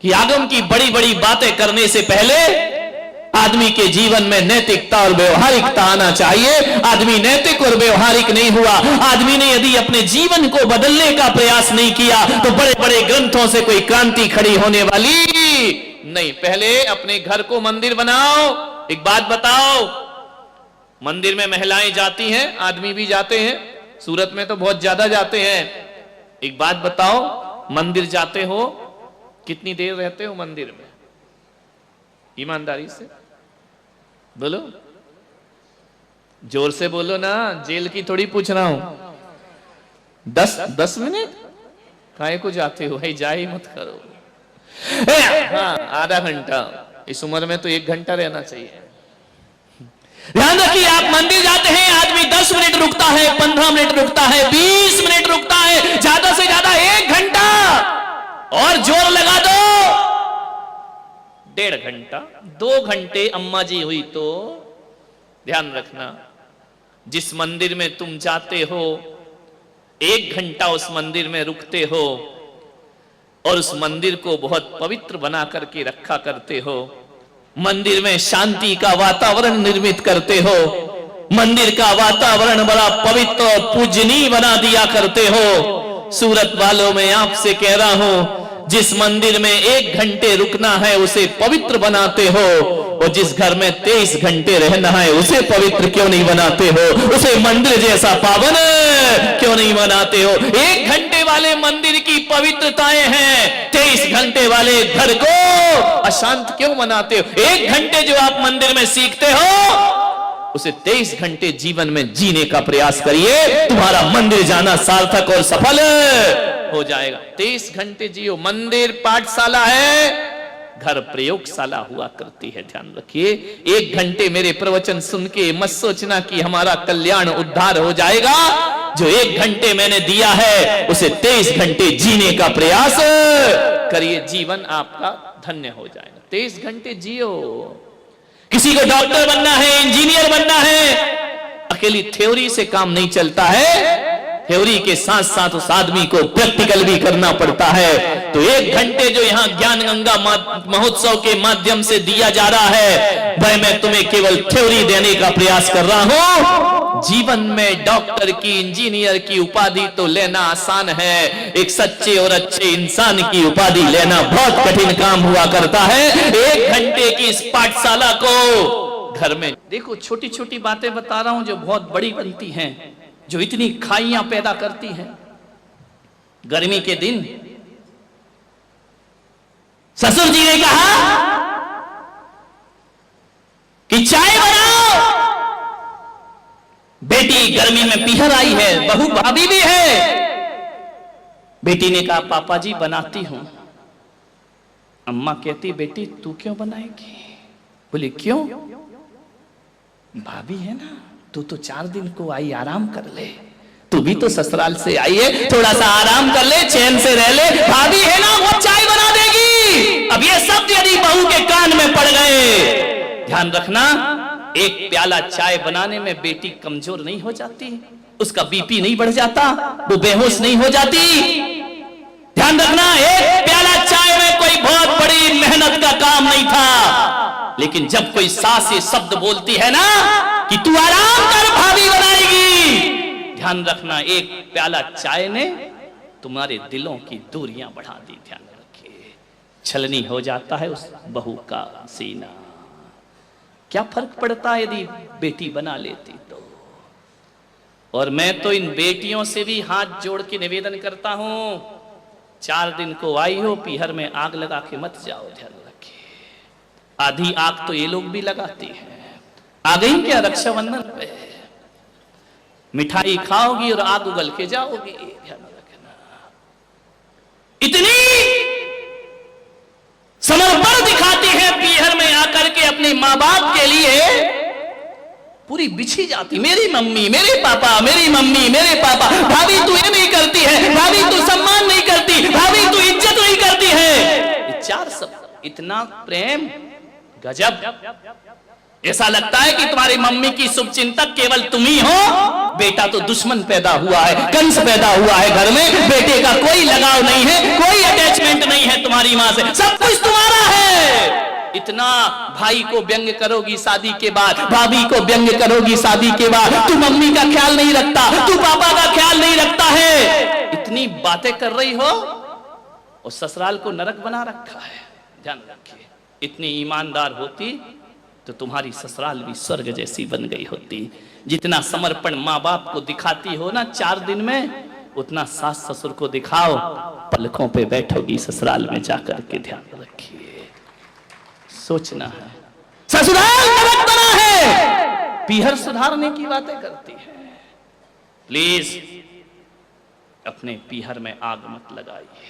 कि आगम की बड़ी बड़ी बातें करने से पहले आदमी के जीवन में नैतिकता और व्यवहारिकता आना चाहिए। आदमी नैतिक और व्यवहारिक नहीं हुआ, आदमी ने यदि अपने जीवन को बदलने का प्रयास नहीं किया तो बड़े बड़े ग्रंथों से कोई क्रांति खड़ी होने वाली नहीं। पहले अपने घर को मंदिर बनाओ। एक बात बताओ, मंदिर में महिलाएं जाती हैं, आदमी भी जाते हैं, सूरत में तो बहुत ज्यादा जाते हैं। एक बात बताओ, मंदिर जाते हो कितनी देर रहते हो मंदिर में? ईमानदारी से बोलो, जोर से बोलो ना, जेल की थोड़ी पूछ रहा हूं। 10 मिनट काहे को जाते हो भाई, जा ही मत करो। हाँ, आधा घंटा, इस उम्र में तो 1 घंटा रहना चाहिए। ध्यान रखिए, आप मंदिर जाते हैं, आदमी 10 मिनट रुकता है, 15 मिनट रुकता है, 20 मिनट रुकता है, ज्यादा से ज्यादा 1 घंटा, और जोर लगा दो 1.5 घंटा, 2 घंटे अम्मा जी हुई तो। ध्यान रखना, जिस मंदिर में तुम जाते हो 1 घंटा उस मंदिर में रुकते हो और उस मंदिर को बहुत पवित्र बना करके रखा करते हो, मंदिर में शांति का वातावरण निर्मित करते हो, मंदिर का वातावरण बड़ा पवित्र और पूजनीय बना दिया करते हो। सूरत वालों में आपसे कह रहा हूं, जिस मंदिर में 1 घंटे रुकना है उसे पवित्र बनाते हो, और जिस घर में 23 घंटे रहना है उसे पवित्र क्यों नहीं बनाते हो? उसे मंदिर जैसा पावन क्यों नहीं बनाते हो? 1 घंटे वाले मंदिर की पवित्रताएं हैं, 23 घंटे वाले घर को अशांत क्यों बनाते हो? 1 घंटे जो आप मंदिर में सीखते हो उसे 23 घंटे जीवन में जीने का प्रयास करिए, तुम्हारा मंदिर जाना सार्थक और सफल हो जाएगा। 23 घंटे जियो। मंदिर पाठशाला है, घर प्रयोगशाला हुआ करती है। ध्यान रखिए, 1 घंटे मेरे प्रवचन सुन के मत सोचना कि हमारा कल्याण उद्धार हो जाएगा। जो 1 घंटे मैंने दिया है उसे 23 घंटे जीने का प्रयास करिए, जीवन आपका धन्य हो जाएगा। 23 घंटे जियो। किसी को डॉक्टर बनना है, इंजीनियर बनना है, अकेली थ्योरी से काम नहीं चलता है, थ्योरी के साथ साथ उस आदमी को प्रैक्टिकल भी करना पड़ता है। तो 1 घंटे जो यहाँ ज्ञान गंगा महोत्सव के माध्यम से दिया जा रहा है, वह मैं तुम्हें केवल थ्योरी देने का प्रयास कर रहा हूं। जीवन में डॉक्टर की, इंजीनियर की उपाधि तो लेना आसान है, एक सच्चे और अच्छे इंसान की उपाधि लेना बहुत कठिन काम हुआ करता है। 1 घंटे की इस पाठशाला को घर में देखो, छोटी छोटी बातें बता रहा हूं जो बहुत बड़ी बनती हैं, जो इतनी खाइयां पैदा करती हैं। गर्मी के दिन ससुर जी ने कहा कि चाय बनाओ। बेटी गर्मी में पीहर आई है, बहू भाभी भी है। बेटी ने कहा पापा जी बनाती हूं। अम्मा कहती बेटी तू क्यों बनाएगी? बोली क्यों? भाभी है ना, तू तो 4 दिन को आई, आराम कर ले। तू भी तो ससुराल से आई है, थोड़ा सा आराम कर ले, चैन से रह ले। भाभी है ना, वो चाय बना देगी। अब ये शब्द यदि बहू के कान में पड़ गए, ध्यान रखना, 1 प्याला चाय बनाने में बेटी कमजोर नहीं हो जाती, उसका बीपी नहीं बढ़ जाता, वो बेहोश नहीं हो जाती। ध्यान रखना, 1 प्याला चाय में कोई बहुत बड़ी मेहनत का काम नहीं था। लेकिन जब कोई सास ये शब्द बोलती है ना कि तू आराम कर, भाभी बनाएगी, ध्यान रखना 1 प्याला चाय ने तुम्हारे दिलों की दूरियां बढ़ा दी। ध्यान रखिए, छलनी हो जाता है उस बहू का सीना। क्या फर्क पड़ता है यदि बेटी बना लेती तो? और मैं तो इन बेटियों से भी हाथ जोड़ के निवेदन करता हूं, 4 दिन को आई हो, पीहर में आग लगा के मत जाओ। ध्यान रखिए, आधी आग तो ये लोग भी लगाती हैं। आ गई क्या रक्षाबंधन पे? मिठाई खाओगी और आग उगल के जाओगी। ध्यान रखना, इतनी समर्पण दिखाती है पीहर में आकर के अपने माँ बाप के लिए, पूरी बिछी जाती, मेरी मम्मी, मेरे पापा, मेरी मम्मी, मेरे पापा। भाभी तू ये नहीं करती है, भाभी तू सम्मान नहीं करती, भाभी तू इज्जत नहीं करती है। ये 4 शब्द, इतना प्रेम, गजब। ऐसा लगता है कि तुम्हारी मम्मी की शुभचिंतक केवल तुम ही हो। बेटा तो दुश्मन पैदा हुआ है, कंस पैदा हुआ है घर में। बेटे का कोई लगाव नहीं है, कोई अटैचमेंट नहीं है तुम्हारी मां से, सब कुछ तुम्हारा है। इतना भाई को व्यंग करोगी शादी के बाद, भाभी को व्यंग करोगी शादी के बाद, तू मम्मी का ख्याल नहीं रखता, तू पापा का ख्याल नहीं रखता है, इतनी बातें कर रही हो और ससुराल को नरक बना रखा है। ध्यान रखिए, इतनी ईमानदार होती तो तुम्हारी ससुराल भी स्वर्ग जैसी बन गई होती। जितना समर्पण माँ बाप को दिखाती हो ना 4 दिन में, उतना सास ससुर को दिखाओ, पलकों पे बैठोगी ससुराल में जाकर के। ध्यान रखिए, सोचना है, ससुराल नरक बना है, पीहर सुधारने की बातें करती है। प्लीज अपने पीहर में आग मत लगाइए।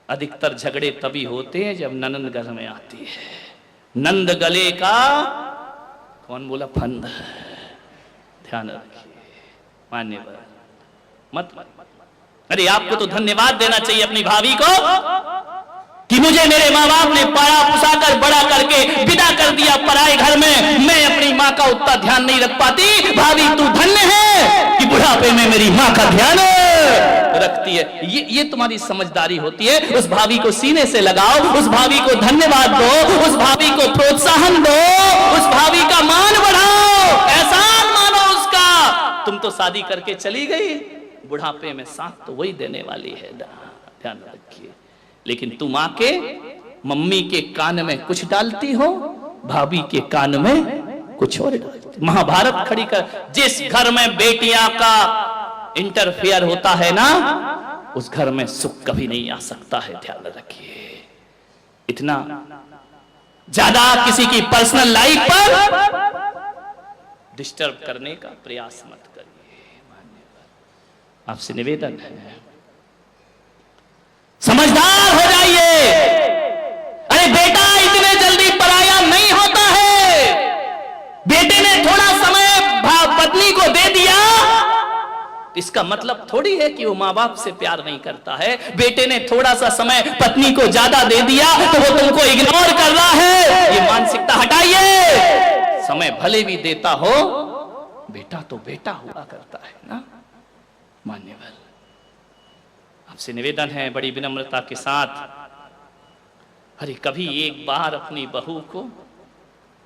अधिकतर झगड़े तभी होते हैं जब ननद घर में आती है। नंद गले का कौन बोला फंद। ध्यान रखिए, मान्यवर मत। अरे आपको तो धन्यवाद देना चाहिए अपनी भाभी को कि मुझे मेरे माँ बाप ने पाला पुसा कर बड़ा करके विदा कर दिया पराए घर में। मैं अपनी माँ का उतना ध्यान नहीं रख पाती। भाभी तू धन्य है कि बुढ़ापे में मेरी माँ का ध्यान रखती है। ये तुम्हारी समझदारी होती है। उस भाभी को सीने से लगाओ, उस भाभी को धन्यवाद दो, उस भाभी को प्रोत्साहन दो, उस भाभी का मान बढ़ाओ, एहसान मानो उसका। तुम तो शादी करके चली गई, बुढ़ापे में साथ तो वही देने वाली है। ध्यान रखिए। लेकिन तुम आके मम्मी के कान में कुछ डालती हो, भाभी के कान में कुछ और डालती। महाभारत खड़ी कर। जिस घर में बेटियां का इंटरफेयर होता है ना, उस घर में सुख कभी नहीं आ सकता है। ध्यान रखिए, इतना ज्यादा किसी की पर्सनल लाइफ पर डिस्टर्ब करने का प्रयास मत करिए। आपसे निवेदन है, समझदार हो जाइए। अरे बेटा इतने जल्दी पराया नहीं होता है। बेटे ने थोड़ा समय पत्नी को दे दिया, इसका मतलब थोड़ी है कि वो माँ बाप से प्यार नहीं करता है। बेटे ने थोड़ा सा समय पत्नी को ज्यादा दे दिया तो वो तुमको इग्नोर कर रहा है। ये मानसिकता हटाइए। समय भले भी देता हो, बेटा तो बेटा हुआ करता है ना। मान्यवर, आपसे निवेदन है बड़ी विनम्रता के साथ, अरे कभी एक बार अपनी बहू को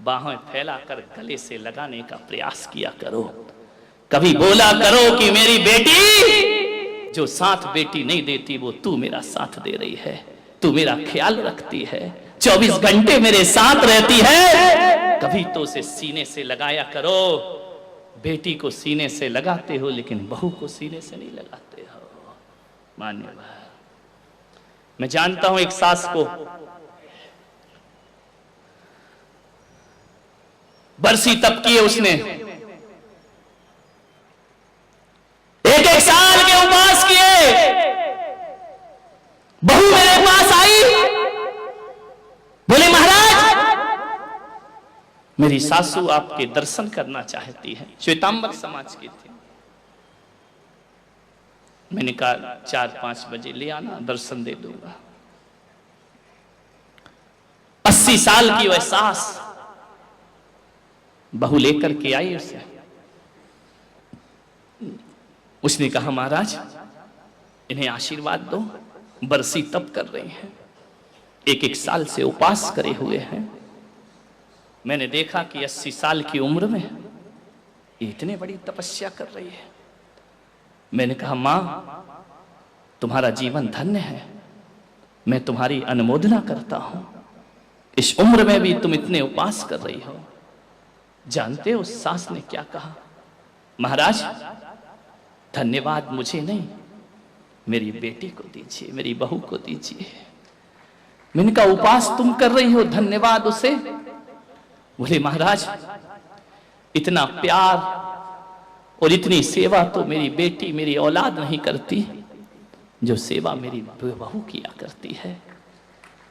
बाहें फैलाकर गले से लगाने का प्रयास किया करो। कभी बोला करो कि मेरी बेटी, जो साथ बेटी नहीं देती वो तू मेरा साथ दे रही है, तू मेरा ख्याल रखती है, 24 घंटे मेरे साथ रहती है। कभी तो उसे सीने से लगाया करो। बेटी को सीने से लगाते हो लेकिन बहू को सीने से नहीं लगाते हो। मान्यवर, मैं जानता हूं एक सास को बरसी तप की है उसने, एक साल के उपवास किए। बहू मेरे पास आई, बोले महाराज मेरी सासू आपके दर्शन करना चाहती है। श्वेतांबर समाज की थी। मैंने कहा 4-5 बजे ले आना, दर्शन दे दूंगा। 80 साल की वह सास बहू लेकर के आई उसे। उसने कहा महाराज इन्हें आशीर्वाद दो, बरसी तप कर रही हैं, 1 साल से उपवास करे हुए हैं। मैंने देखा कि 80 साल की उम्र में इतने बड़ी तपस्या कर रही है। मैंने कहा मां तुम्हारा जीवन धन्य है, मैं तुम्हारी अनुमोदना करता हूं। इस उम्र में भी तुम इतने उपवास कर रही हो। जानते हो उस सास ने क्या कहा? महाराज धन्यवाद मुझे नहीं, मेरी बेटी को दीजिए, मेरी बहू को दीजिए। मैंने कहा उपवास तुम कर रही हो, धन्यवाद उसे। बोले महाराज इतना प्यार और इतनी सेवा तो मेरी बेटी, मेरी औलाद नहीं करती जो सेवा मेरी बहू किया करती है।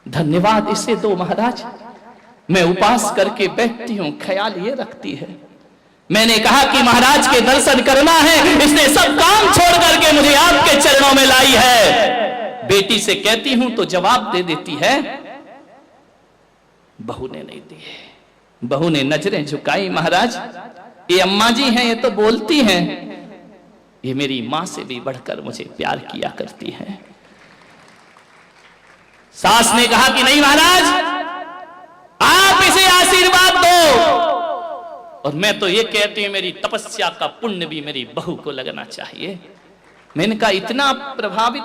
धन्यवाद इसे दो महाराज। मैं उपवास करके बैठती हूं, ख्याल ये रखती है। मैंने कहा कि महाराज के दर्शन करना है, इसने सब काम छोड़ करके मुझे आपके चरणों में लाई है। बेटी से कहती हूं तो जवाब दे देती है, बहू ने नहीं दिए। बहू ने नजरें झुकाई, महाराज ये अम्मा जी हैं, ये तो बोलती हैं, ये मेरी मां से भी बढ़कर मुझे प्यार किया करती है। सास ने कहा कि नहीं महाराज, आप इसे आशीर्वाद दो, और मैं तो ये कहती हूं मेरी तपस्या का पुण्य भी मेरी बहू को लगना चाहिए। मैंने कहा इतना प्रभावित